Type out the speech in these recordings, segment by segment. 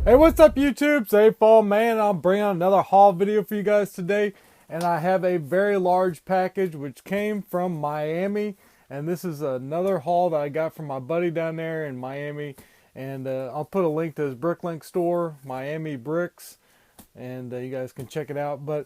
Hey, what's up YouTube? It's Afol, man. I'm bringing another haul video for you guys today. And I have a very large package which came from Miami. And this is another haul that I got from my buddy down there in Miami. And I'll put a link to his Bricklink store, Miami Bricks. And you guys can check it out. But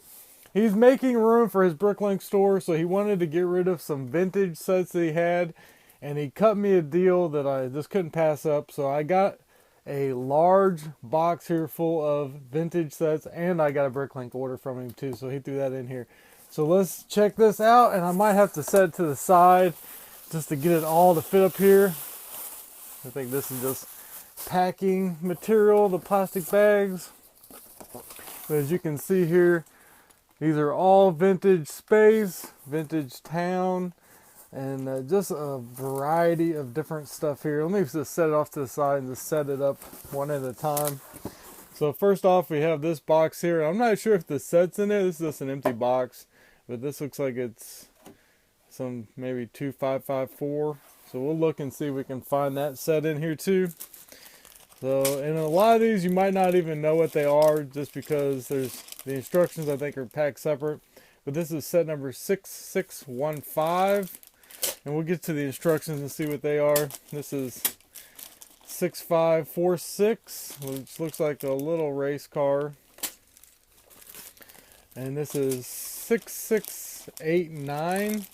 he's making room for his Bricklink store. So he wanted to get rid of some vintage sets that he had. And he cut me a deal that I just couldn't pass up. So I got a large box here full of vintage sets, and I got a Bricklink order from him too, so he threw that in here. So let's check this out, and I might have to set it to the side just to get it all to fit up here. I think this is just packing material, the plastic bags. But as you can see here, these are all vintage space, vintage town, and just a variety of different stuff here. Let me just set it off to the side and just set it up one at a time. So first off, we have this box here. I'm not sure if the set's in there. This is just an empty box, but this looks like it's some maybe 2554. So we'll look and see if we can find that set in here too. So, and a lot of these you might not even know what they are, just because there's the instructions I think are packed separate. But this is set number 6615. And we'll get to the instructions and see what they are. This is 6546, which looks like a little race car. And this is 6689,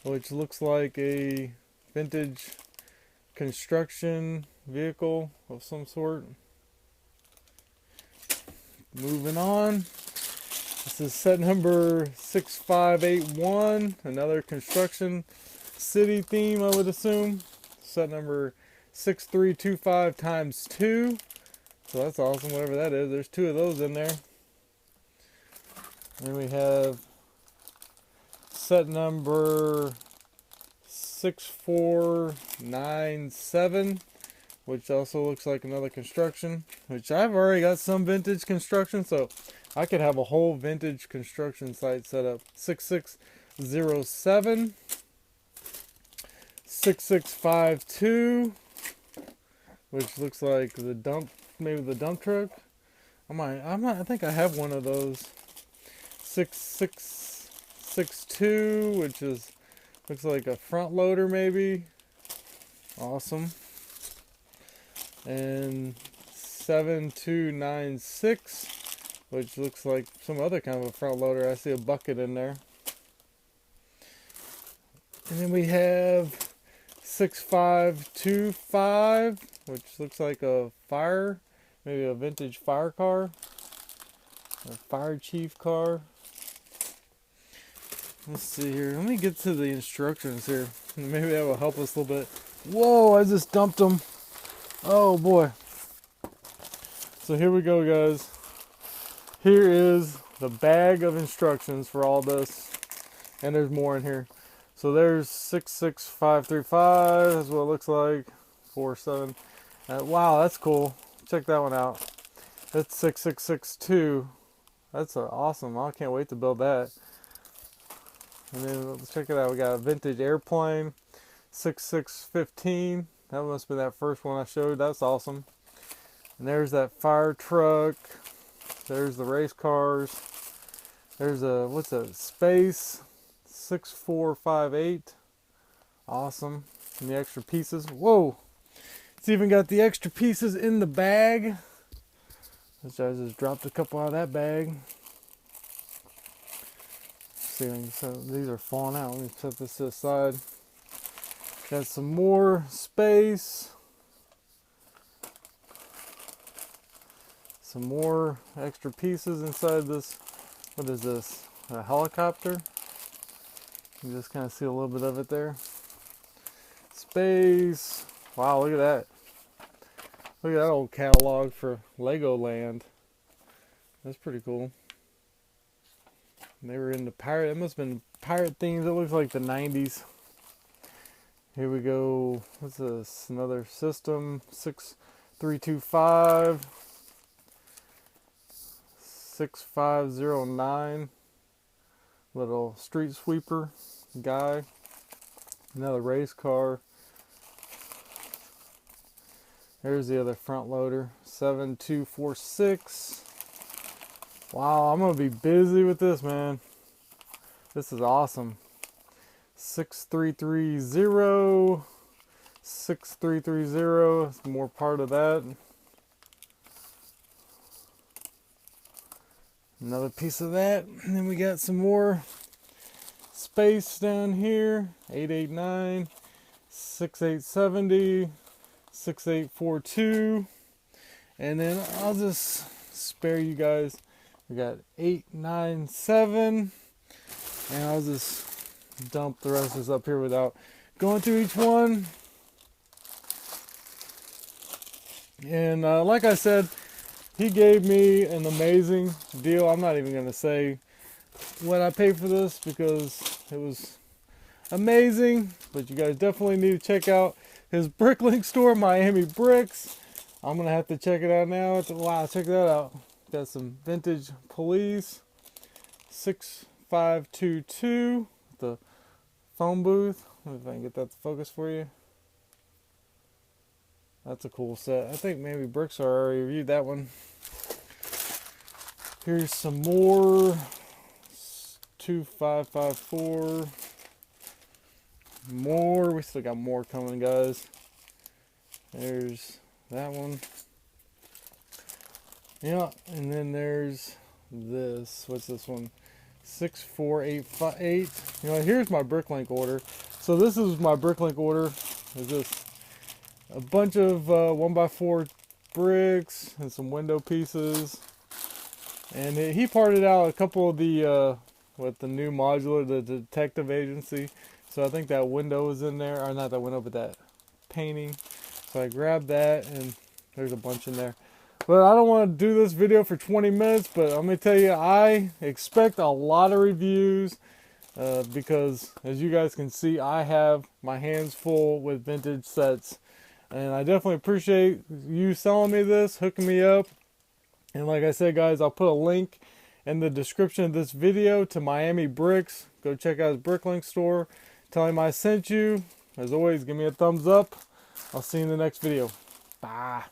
which looks like a vintage construction vehicle of some sort. Moving on. This is set number 6581, another construction city theme, I would assume. Set number 6325 times 2. So that's awesome, whatever that is. There's 2 of those in there. Then we have set number 6497, which also looks like another construction, which I've already got some vintage construction, so I could have a whole vintage construction site set up. 6607. 6652, which looks like the dump, maybe the dump truck. I think I have one of those. 6662, which looks like a front loader maybe. Awesome. And 7296, which looks like some other kind of a front loader. I see a bucket in there. And then we have 6525, which looks like a fire, maybe a vintage fire car, a fire chief car. Let's see here. Let me get to the instructions here. Maybe that will help us a little bit. Whoa, I just dumped them. Oh boy. So here we go, guys. Here is the bag of instructions for all this. And there's more in here. So there's 66535, that's what it looks like. 47. Wow, that's cool. Check that one out. That's 6662. That's awesome. I can't wait to build that. And then let's check it out. We got a vintage airplane. 6615. That must be that first one I showed. That's awesome. And there's that fire truck. There's the race cars. There's a, what's a space? 6458. Awesome. And the extra pieces. Whoa! It's even got the extra pieces in the bag. Which I just dropped a couple out of that bag. See, so these are falling out. Let me set this to the side. Got some more space. Some more extra pieces inside this. What is this? A helicopter? You just kind of see a little bit of it there. Space. Wow, look at that. Look at that old catalog for Legoland. That's pretty cool. They were into pirate. It must have been pirate themes. It looks like the 90s. Here we go. What's this? Another system. 6325. 6509. Little street sweeper guy. Another race car. Here's the other front loader, 7246. Wow, I'm gonna be busy with this, man. This is awesome. 6330, 6330. It's more part of that. Another piece of that, and then we got some more space down here. 889, 6870, 6842, and then I'll just spare you guys. We got 897, and I'll just dump the rest of this up here without going through each one. And like I said, he gave me an amazing deal. I'm not even going to say what I paid for this because it was amazing. But you guys definitely need to check out his Bricklink store, Miami Bricks. I'm going to have to check it out now. Wow, check that out. Got some vintage police. 6522. The phone booth. Let me see if I can get that to focus for you. That's a cool set. I think maybe Bricks already reviewed that one. Here's some more. 2554. More. We still got more coming, guys. There's that one. Yeah, and then there's this. What's this one? 64858. You know, here's my Bricklink order. So this is my Bricklink order. Is this a bunch of 1x4 bricks and some window pieces, and he parted out a couple of the with the new modular, the detective agency. So I think that window was in there, or not that window, but that painting. So I grabbed that, and there's a bunch in there. But I don't want to do this video for 20 minutes, but I'm going to tell you, I expect a lot of reviews because, as you guys can see, I have my hands full with vintage sets. And I definitely appreciate you selling me this, hooking me up. And like I said, guys, I'll put a link in the description of this video to Miami Bricks. Go check out his Bricklink store. Tell him I sent you. As always, give me a thumbs up. I'll see you in the next video. Bye.